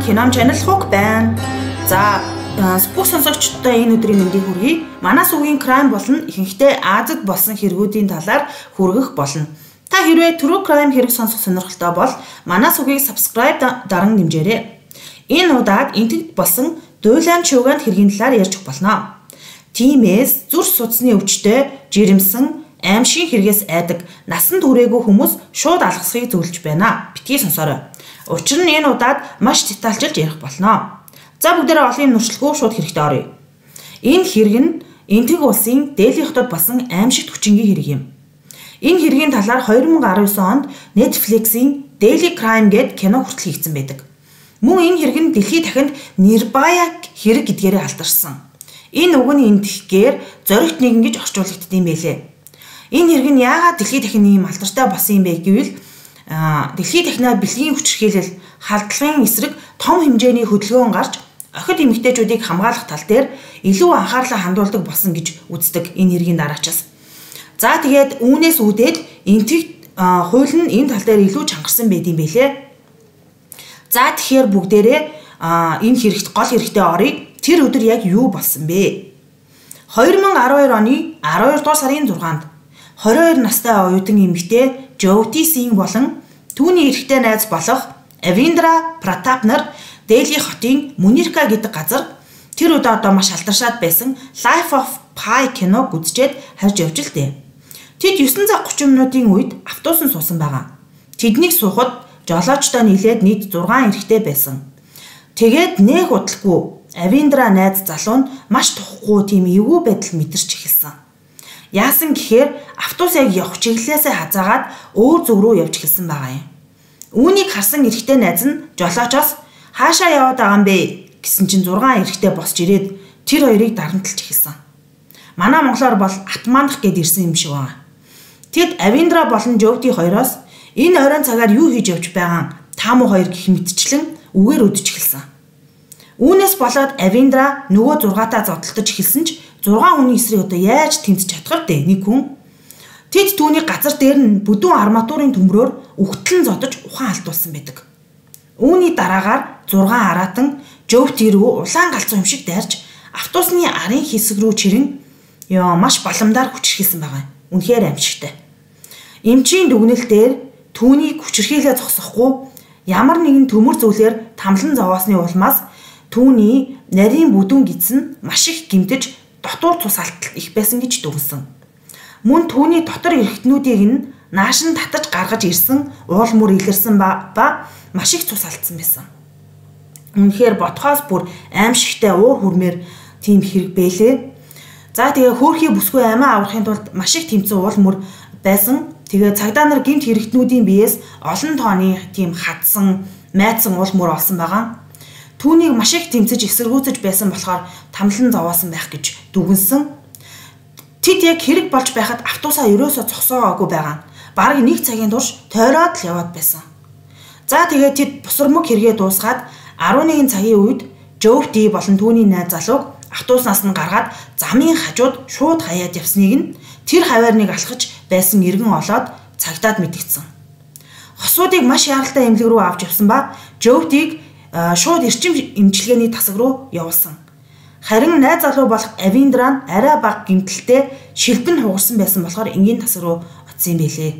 Кином channel хуг байна. За бүх сонсогчдод энэ өдрийн мэндийг хүргэе. Манай сүгийн crime болон ихэнхдээ Азад болсон хэрэгүүдийн талаар хүргэх болно. Та хэрвээ true crime хэрэг сонсох сонирхолтой бол манай сүгийг subscribe даран дэмжээрэй. Энэ удаад энтгэгд болсон дуйлаан чуугаанд хэргийн талаар ярьж болно. Тиймээс зүрх судасны өвчтөй, жирэмсэн, аимшигын хэрэгээс айдаг, насан туршаагүй хүмүүс шууд алгасхийг зөвлөж байна. Битгий сонсоорой. Учир нь энэ удаад маш детальчилж ярих болно. За бүгдээрээ олон юм нуршлгүй шууд хэрэгтээ оръё. Энэ хэрэг нь Энтэг улсын Дели хотод болсон аимшигт хүчингийн хэрэг юм. Энэ хэргийн талаар 2019 онд Netflix-ийн Daily Crime гэд кино хүртэл хийгдсэн байдаг. Мөн энэ хэрэг нь дэлхийд дахинд Нирбая хэрэг гэдгээрээ алдаршсан. Энэ үг нь энтгэхээр зоригт нэгэн гэж орчуулагдсан юм байлээ. Энэ хэрэг нь яагаад дэлхийд дахин ийм алдартай болсон юм бэ гэвэл дэлхийд дахинаа бэлгийн хүчирхийлэл, халдлагын эсрэг том хэмжээний хөдөлгөөн гарч охид эмэгтэйчүүдийг хамгаалах тал дээр илүү анхаарлаа хандуулдаг болсон гэж үздэг энэ хэргийн дараачаас. За тэгээд үүнээс үүдээд энтгэгт хууль нь энэ тал дээр илүү чангарсан байд юм байлээ. За тэгэхээр бүгдээрээ энэ хэрэгт гол хэрэгтээ оръё. Тэр өдөр яг юу болсон бэ? 2012 оны 12 дугаар сарын 6-нд 22 настай оюутан эмэгтэй Jyoti Singh болон түүний эрэгтэй найз болох Avindra Pratap нар Дели хотын Munirka гэдэг газар тэр удаа одоо маш алдаршаад байсан Life of Pi киног үзчихэд харж явж л дээ. Тэд 9 цаг 30 минутын үед автобусанд суусан байгаа. Тэднийг суухад жолоочтой нийлээд нийт 6 эрэгтэй байсан. Тэгээд нэг удалгүй Avindra найз залуу нь маш тухгүй тийм эвгүй байдал мэдэрч эхэлсэн. Яасан гэхээр автобус яг явах чиглэлээсээ хазаагаад өөр зүг рүү явж эхэлсэн байгаа юм. Үүнийг харсан эрэгтэй найз нь жолоочоос хаашаа яваад байгаа юм бэ гэсэн чинь 6 эрэгтэй босч ирээд тэр хоёрыг дарамтлж эхэлсэн. Манай монголоор бол атмандах гэд ирсэн юм шиг байна. Тэд Avindra болон Jyoti хоёроос энэ оройн цагаар юу хийж явж байгаа та муу хоёр гэх мэтчлэн үгээр өдөж эхэлсэн. Үүнээс болоод Avindra нөгөө 6-таа зодтолдож эхэлсэн ч 6 хүний эсрэг одоо яаж тэмцэж чадах вэ? Нэг хүн. Тэд түүний газар дээр нь бүдүүн арматурын төмрөөр үхтлэн зодож ухаан алдуулсан байдаг. Үүний дараагаар 6 араатан Jyoti рүү улаан галзуу юм шиг дайрч автобусны арын хэсэг рүү чирэн маш баламдаар хүчирхийлсэн байгаа. Үнэхээр аимшигтай. Эмчийн дүгнэлт дээр түүнийг хүчирхийлээ зогсохгүй ямар нэгэн төмөр зүйлээр тамлан зовоосны улмаас түүний нарийн бүдүүн гидсэн маш их гэмтэж дотор цус алдалт их байсан гэж дүгнсэн. Мөн түүний дотор эрхтнүүдийг нь нааш нь татаж гаргаж ирсэн уул мөр илэрсэн ба маш их цус алдсан байсан. Үнэхээр бодхоос бүр аимшигтай уур хүрмээр тийм хэрэг бэлээ. За тэгээ хөөрхий бүсгүй амиа аврахын тулд маш их тэмцэн уул мөр байсан. Тэгээ цагдаа нар гэмт эрхтнүүдийн биеэс олон тооны тийм хадсан, майдсан уул мөр олсон байгаа. Түүнийг маш их тэмцэж эсэргүүцэж байсан болохоор тамлан зовоосон байх гэж дүгнсэн. Тэд яг хэрэг болж байхад автобусаа ерөөсөө зогсоогоогүй байгаа. Бараг 1 цагийн турш тойроод л яваад байсан. За тэгээд тэд бусармаг хэрэгээ дуусгаад 11 цагийн үед Jyoti болон түүний найз залууг автобуснаас нь гаргаад замын хажууд шууд хаяад явсныг нь тэр хаваарныг алхаж байсан иргэн олоод цагдаад мэдгдсэн. Хосуудыг маш яралтай эмнэлэг рүү авч явсан ба Jyoti-г шууд эрчим эмчилгээний тасаг руу явуулсан. Харин найз залуу болох Avindra нь арай бага гэмтэлтэй шилбэн хугарсан байсан болохоор энгийн тасаг руу очсон юм байлээ.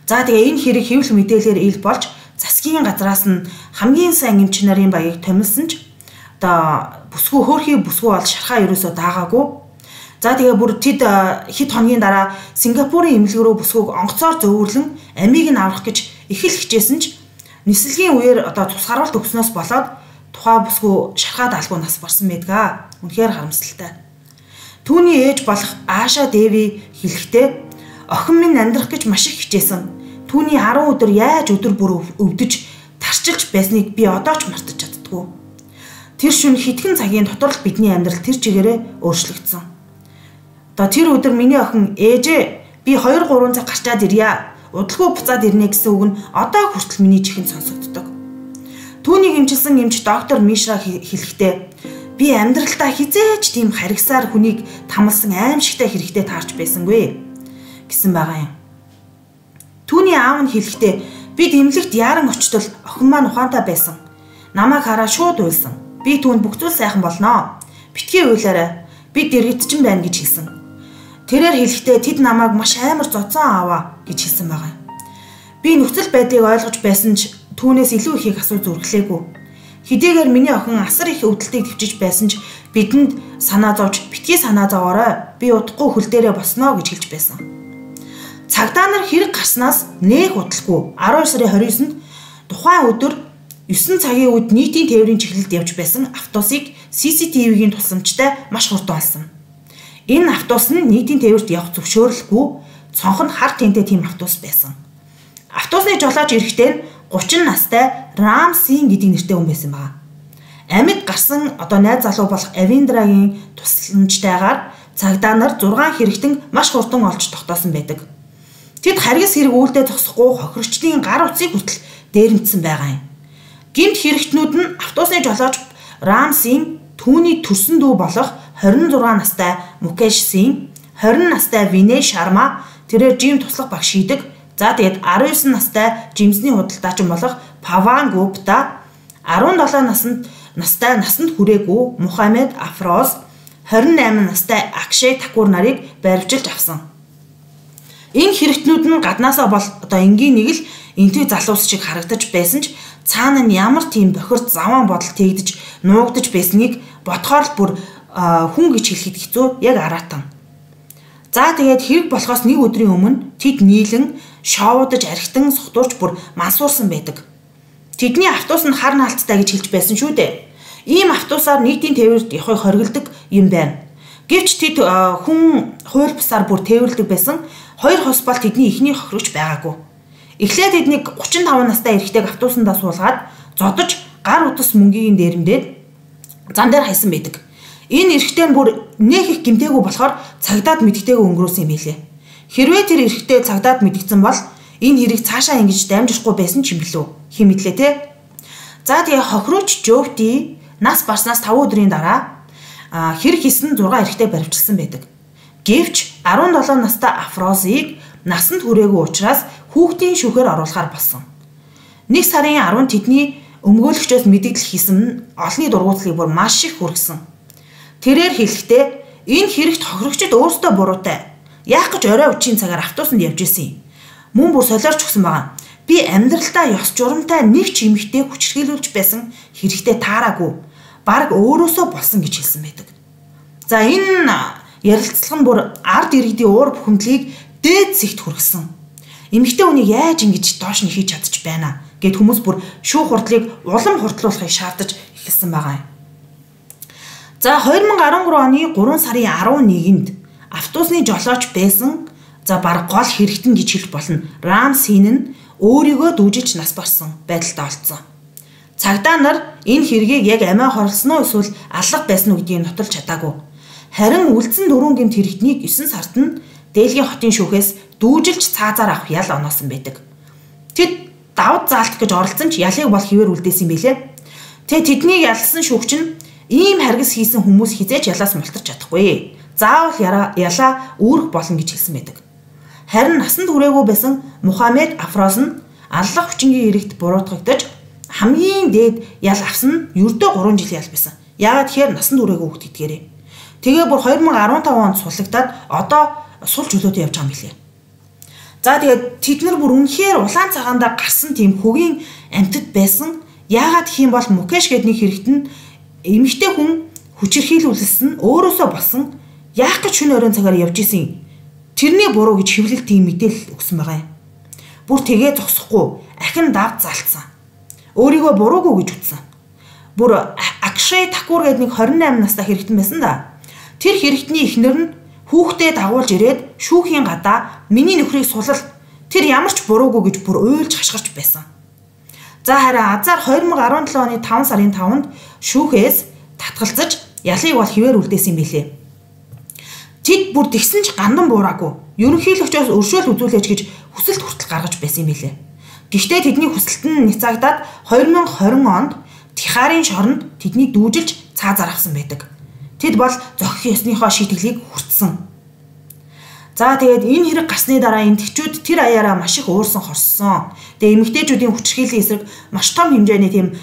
За тэгээ энэ хэрэг хэвлэл мэдээлэлээр ил болж засгийн газраас нь хамгийн сайн эмч нарын баярыг томилсон ч одоо бүсгүй хөөрхий бүсгүй бол шархаа ерөөсөө даагаагүй. За тэгээ бүр тэд хэд хоногийн дараа Сингапурын эмнэлэг рүү бүсгүйг онгоцоор зөөвөрлөн амийг нь аврах гэж их л хичээсэн ч нислэгийн үеэр одоо тус харуулт өгснөөс болоод тухай бүсгүй шархаад алгүй нас барсан байдгаа. Үнэхээр харамсалтай. Түүний ээж болох Аша Деви хэлэхдээ охин минь амьдрах гэж маш их хичээсэн. Түүний 10 өдөр яаж өдөр бүр өвдөж тарчилж байсныг би одоо ч мартаж чаддаггүй. Тэр шөнө хэдхэн цагийн дотор л бидний амьдрал тэр чигээрээ өөрчлөгдсөн. Одоо тэр өдөр миний охин ээжээ би 2-3 цаг гарчаад ирье. Удалгүй буцаад ирнэ гэсэн үг нь одоо хүртэл миний чихэнд сонсогддог. Түүнийг эмчилсэн эмч доктор Мишра хэлэхдээ би амьдралдаа хизээч тийм харгасаар хүнийг тамалсан аимшигтай хэрэгтэй таарч байсангүй гэсэн байгаа юм. Түүний аав нь хэлэхдээ бид эмнэлэгт яаран очтол охин маань ухаантай байсан. намайг хараад шууд уйлсан. Би түүнд бүх зүйл сайхан болноо. Битгий уйлаарай. Би дэрэгдэж байна гэж хэлсэн. Тэрээр хэлэхдээ тэд намайг маш амар зодсон аваа гэж хэлсэн байгаа. Би нөхцөл байдлыг ойлгож байсан ч түүнээс илүү ихийг асууж зүрхлээгүй. Хэдийгээр миний охин асар их өвдөлтийг төвчиж байсан ч бидэнд санаа зовж битгий санаа зовоорой. Би удахгүй хөл дээрээ босноо гэж хэлж байсан. Цагдаа нар хэрэг гарснаас нээх удалгүй 12 сарын 29-нд тухайн өдөр 9 цагийн үед нийтийн тээврийн чиглэлд явж байсан автобусыг CCTV-гийн тусламжтай маш хурдан олсон. Энэ автобус нь нийтийн тээвэрт явах зөвшөөрлөхгүй цонх нь хар тэнтэй тийм автобус байсан. Автобусны жолооч эрэхтэй нь 30 настай Рам Син гэдэг нэртэй хүн байсан байна. Амьд гарсан найз залуу болох Авиндрагийн тусламжтайгаар цагдаа нар 6 хэрэгтэн маш хурдан олж тогтоосон байдаг. Тэд харгас хэрэг үйлдэл зогсохгүй хохирогчдын гар утсыг хүртэл дээрэмдсэн байгаа юм. Гэмт хэрэгтнүүд нь автобусны жолооч Рам Син, түүний төрсөн дүү болох 26 настай Мукеш Син, 20 настай Виней Шарма, тэрээр жим туслах багш хийдэг. За тэгээд 19 настай жимсний худалдаачин болох Паван Гупта, 17 настай насанд хүрээгүй Мухаммед Афроз, 28 настай Акшей Такур нарыг баривчилж авсан. Энэ хэрэгтнүүд нь гаднаасаа бол энгийн нэг л энтэй залуус шиг харагдаж байсан ч цаана нь ямар тийм бохирд заван бодол тэгдэж нуугдаж байсныг бодохоор л бүр хүн гэж хэлэхэд хэцүү яг араатан. За тэгээд хэрэг болохоос нэг өдрийн өмнө тэд нийлэн шоудаж архитан сохтуурч бүр мансуурсан байдаг. Тэдний автобус нь хар наалттай гэж хэлж байсан шүү дээ. Ийм автобусаар нийтийн тээвэрт явахыг хориглодог юм байна. Гэвч тэд хүн хууль бусаар бүр тээвэрлдэг байсан. Хоёр хос бол тэдний ихний хохирогч байгаагүй. Эхлээд тэднийг 35 настай эрэгтэйг автобусандаа суулгаад зодож гар утас мөнгийн дээрэмдээд зам дээр хайсан байдаг. Энэ эрэгтэй нь бүр нээх их гэмтээгүй болохоор цагдаад мэддэгтэйг өнгөрөөсөн юм билээ. Хэрвээ тэр эрэгтэй цагдаад мэдгдсэн бол энэ хэрэг цаашаа ингэж дамжихгүй байсан ч юм билүү. Хэм мэдлээ те. За тэгээ хохирогч Жовти нас барснаас 5 өдрийн дараа хэрэг хийсэн 6 эрэгтэй баривчилсан байдаг. Гэвч 17 настай Афрозыг насанд хүрээгүй учраас хүүхдийн шүүхээр оруулахар болсон. 1 сарын 10 тэдний өмгөөлөгчөөс мэдээлэл хийсэн нь олонний дургуутлыг бүр маш их хүргэсэн. Тэрээр хэлэхдээ энэ хэрэгт хохирогчд өөрсдөө буруутай. Яах гэж орой үчийн цагаар автобусанд явж исэн юм. Мөн бүр солиорч өгсөн байгаа. Би амьдралдаа ёс журамтай нэг ч эмэгтэй хүчрхийлүүлж байсан хэрэгтэй таараагүй. Бараг өөрөөсөө болсон гэж хэлсэн байдаг. За энэ ярилцлага нь бүр ард иргэдийн уур бухимдлыг дээд зэгт хүргэсэн. Эмэгтэй хүнийг яаж ингэж доош нь хийж чадчих байна гэд хүмүүс бүр шүүх хурдлыг улам хурдлуулахыг шаардаж эхэлсэн байгаа юм. За 2013 оны 3 сарын 11-нд автобусны жолооч байсан бараг гол хэрэгтэн гэж хэлэх болно. Рам Син нь өөрийгөө дүүжилж нас барсан байдалтай олцсон. Цагдаа нар энэ хэргийг яг амиа хорлсон уу эсвэл алга байсан уу гэдгийг нотолж чадаагүй. Харин үлдсэн 4 гэмт хэрэгтнийг 9 сард нь Дээлгийн хотын шүүхээс дүүжилж цаазаар авах ял оноосон байдаг. Тэд давд заалт гэж оролцсон ч ялыг бол хിവэр үлдээсэн билээ. Тэднийг ялсан шүүгч нь ийм харгас хийсэн хүмүүс хизээч ялаас мултарч чадахгүй. Заавал ялаа үүрэх болно гэж хэлсэн байдаг. Харин насанд хүрээгүй байсан Мухаммед Афроз нь аллах хүчингийн эрэгт буруутгагдаж хамгийн дээд ял авсан нь ердөө 3 жил ял байсан. Яагаад тэгэхээр насанд хүрээгүй хүүхд идгээрээ. Тэгээ бүр 2015 онд суллагдаад одоо сул чөлөөтэй явж байгаа юм билээ. За тэгээд тэд нар бүр үнэхээр улаан цагаандаа гарсан тийм хөгийн амьтад байсан. Яагаад гэх юм бол Мукеш гэдэг нэг хэрэгт нь эмэгтэй хүн хүчирхийлүүлсэн өөрөөсөө болсон яах гэж шөнө оройн цагаар явж исэн. Тэрний буруу гэж хэвлэл тийм мэдээлэл өгсөн байгаа юм. Бүр тэгээ зогсохгүй ахин давд залцсан. Өөрийгөө буруугүй гэж үзсэн. Бүр Акшей Такур гэдэг нэг 28 настай хэрэгтэн байсан да. Тэр хэрэгтний эхнэр нь хүүхдээ дагуулж ирээд шүүхийн гадаа миний нөхрийг сулал тэр ямар ч буруугүй гэж бүр уйлж хашгирч байсан. За харин азар 2017 оны 5 сарын 5-нд шүүхээс татгалзаж ялыг бол хിവэр үлдээсэн юм билээ. Тэд бүр тэгсэн ч гандан буураагүй. Ерөнхийлөгчөөс өршөөл үзүүлээч гэж хүсэлт хүртэл гаргаж байсан юм билээ. Гэхдээ тэдний хүсэлт нь няцаагдаад 2020 онд Тихарын шоронд тэдний дүүжилж цаазаар авсан байдаг. Тэд бол зохих ёсныхоо шийтгэлийг хүртсэн. За тэгээд энэ хэрэг гарсны дараа эмэгтэйчүүд тэр аяараа маш их уурсан хорссон. Тэгээд эмэгтэйчүүдийн хүчирхийллийн эсрэг маш том хэмжээний тийм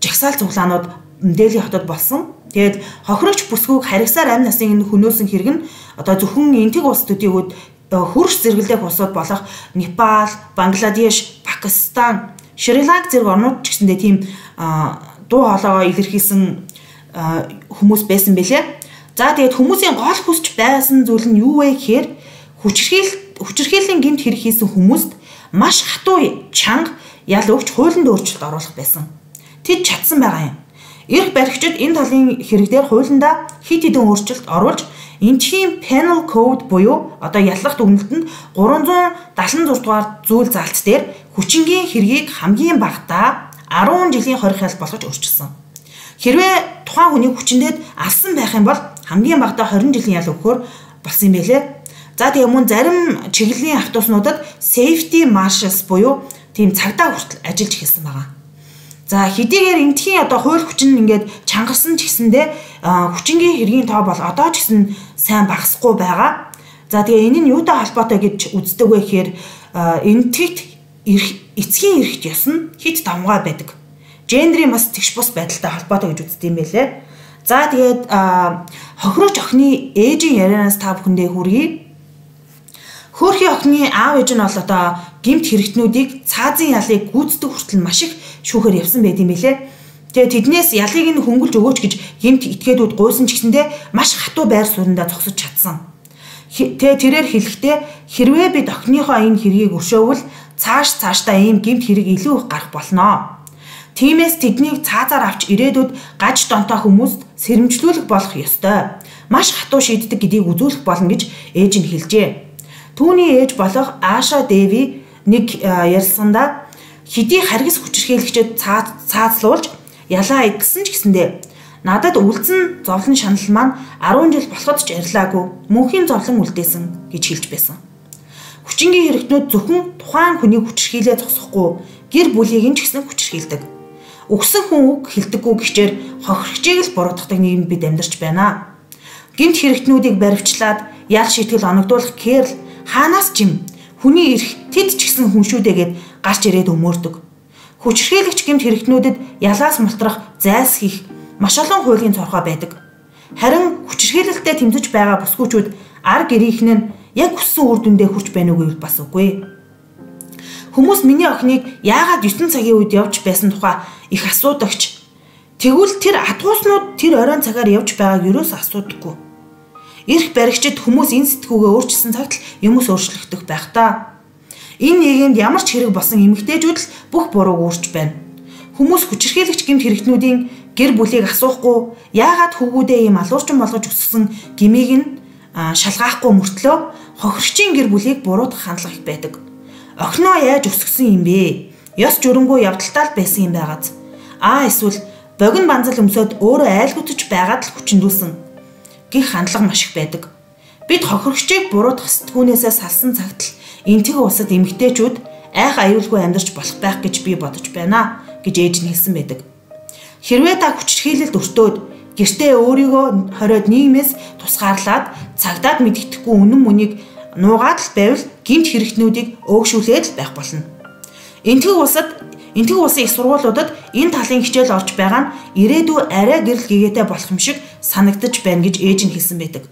жагсаал цуглаанууд Дели хотод болсон. Тэгээд хохирогч бүсгүйг харгасаар амь насныг хөнөөсөн хэрэг нь одоо зөвхөн энтэг улс төдийгүүд хөрш зэрэглэх улсууд болох Непал, Бангладеш, Пакистан, Шри-Ланк зэрэг орнууд ч гэсэндээ тийм дуу хоолойгоо илэрхийлсэн хүмүүс байсан бэлээ. За тэгээд хүмүүсийн гол хүсч байсан зүйл нь юу вэ гэхээр хүчирхийллийн гэмт хэрэг хийсэн хүмүүст маш хатуу чанга ял өгч хуулинд өөрчлөлт оруулах байсан. Тэд чадсан байгаа юм. Эрх баригчид энэ талын хэрэг дээр хуулиндаа хэд хэдэн өөрчлөлт оруулж энэхийн penal code буюу одоо яллах дүгнэлтэнд 376 дугаар зүйл заалт дээр хүчингийн хэргийг хамгийн багадаа 10 жилийн хорих хяналт болгож өөрчилсөн. Хэрвээ тухайн хүний хүчиндээ алсан байх юм бол хамгийн багадаа 20 жилийн ял өгөхөөр болсон юм байлээ. За тийм мөн зарим чиглэлийн автобуснуудад safety marshals буюу тийм цагдаа хүртэл ажиллаж эхэлсэн байгаа. За хэдийгээр энтхийн одоо хууль хүчин ингээд чангарсан ч гэсэндээ хүчингийн хэргийн тоо бол одоо ч гэсэн сайн багасахгүй байгаа. За тэгээ энэ нь юутай холбоотой гэж үздэг вэ гэхээр энтгэгт эцгийн эрхт ёс нь хит давмгай байдаг. Гендрийн бас тэгш бус байдалтай холбоотой гэж үздэг юм байлээ. За тэгээд хохирогч охины ээжийн ярианаас та бүхэндээ хүргэе. Хөөрхийн охины аав ээж нь бол одоо гэмт хэрэгтнүүдийг цаазын ялыг гүйцэтгэх хүртэл маш их шүүхээр явсан байт юм билээ. Тэгээ тэднээс ялыг нь хөнгөлж өгөөч гэж гэмт этгээдүүд гуйсан ч гэсэндээ маш хатуу байр сууриндаа зогсож чадсан. Тэгээ тэрээр хэлэхдээ хэрвээ бид охиныхоо энэ хэргийг өршөөвөл цаашдаа ийм гэмт хэрэг илүү их гарах болно. Тиймээс тэднийг цаазаар авч ирээдүйд гаж донтой хүмүүст сэрэмжлүүлэх болох ёстой. Маш хатуу шийддэг гэдгийг үзүүлэх болно гэж ээж нь хэлжээ. Түүний ээж болох Аша Деви нэг ярилцсандаа хэдий харгас хүчирхийлэгчид цаазлуулж ялаа идэлсэн ч гэсэндээ надад үлдсэн зовлон шанал маань 10 жил болоход ч арилаагүй мөнхийн зовлон үлдээсэн гэж хэлж байсан. Хүчингийн хэрэгтнүүд зөвхөн тухайн хүний хүчирхийлээ зогсохгүй гэр бүлийг нь ч гэсэн хүчирхийлдэг. Өгсөн хүн үг хэлдэггүй гэхчээр хохирогчийг л буруутгадаг нийгэмд бид амьдарч байна. Гэмт хэрэгтнүүдийг баривчлаад ял шийтгэл оногдуулах Керл хаанаас ч юм хүний эрх тэд ч гэсэн хүншүүдэгээд гарч ирээд өмөрдөг. Хүчирхийлэгч гэмт хэрэгтнүүдэд ялаас мултрах зайлс хийх маш олон хуулийн цорхоо байдаг. Харин хүчирхийлэлтэд тэмцэж байгаа бүсгүүчүүд ар гэрийнхэн нь яг хүссэн үр дүндээ хүрч байна уу гэвэл бас үгүй. Хүмүүс миний охиныг яагаад 9 цагийн үед явж байсан тухай их асуудагч. Тэгвэл тэр адгууснууд тэр оройн цагаар явж байгааг юус асуудаггүй. Эрх баригчид хүмүүс энэ сэтгүүгээ өөрчилсөн цагт л юмс өөрчлөгдөх байх та. Энэ нийгэмд ямар ч хэрэг болсон эмэгтэйчүүд л бүх бурууг өөрч байна. Хүмүүс хүчирхийлэгч гэмт хэрэгтнүүдийн гэр бүлийг асуухгүй яагаад хөвгүүдээ ийм алуурчин болгож өсгсөн гмийг нь шалгаахгүй мөртлөө хохирогчийн гэр бүлийг буруутгах хандлага их байдаг. Охиноо яаж өсгсөн юм бэ? Ёс журмгүй явдалтай л байсан юм байгааз. Эсвэл богино банзал өмсөд өөрөө айлгуудж байгаад л хүчндүүлсэн гэх хандлага маш их байдаг. Бид хохирогчийг буруутгах сэтгүүнээсээ салсан цагт л энтэг улсад эмэгтэйчүүд айх аюулгүй амьдарч болох байх гэж би бодож байна гэж ээж нь хэлсэн байдаг. Хэрвээ та хүчирхийлэлд өртөөд гэртээ өөрийгөө хориод нийгмээс тусгаарлаад цагдаад мэддэхгүй үнэн мөнийг нуугаад л байвал гэмт хэрэгтнүүдийг өөгшүүлээд л байх болно. Энтэг улсын их сургуулиудад энэ талын хичээл орж байгаа нь ирээдүй арай гэрэл гэгээтэй болох юм шиг санагдаж байна гэж ээж нь хэлсэн байдаг.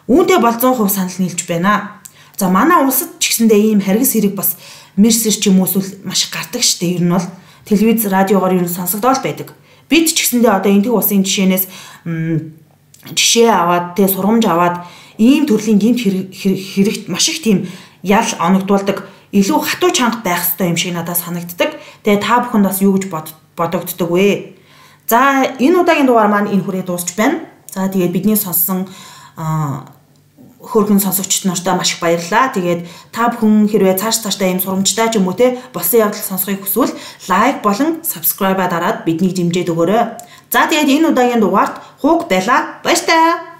Үүнтэй бол 100% санал нийлж байна. За манай улсад ч гэсэндээ ийм харгас хэрэг бас мерсер ч юм уу эсвэл маш их гардаг штэ. Ер нь бол телевиз, радиогоор ер нь сонсогдоод байдаг. Бид ч гэсэндээ одоо энтэг улсын жишээнээс жишээ аваад тэгээ сургамж аваад ийм төрлийн гэмт хэрэгт маш их тийм ял оногдуулдаг илүү хатуу чанга байх ёстой юм шиг надад санагддаг. Тэгээ та бүхэнд бас юу гэж бодогддог вэ? За энэ удаагийн дугаар маань энэ хүрээ дуусч байна. За тэгээд бидний сонссон хөөрхөн сонсогчд нартай маш их баярлалаа. Тэгээд та бүхэн хэрвээ цаашдаа ийм сурамжтай ч юм уу те болсон явдал сонсохыг хүсвэл лайк болон subscribe дараад биднийг дэмжиж өгөөрэй. За тэгээд энэ удаагийн дугаарт хууг байлаа. Баяр таа.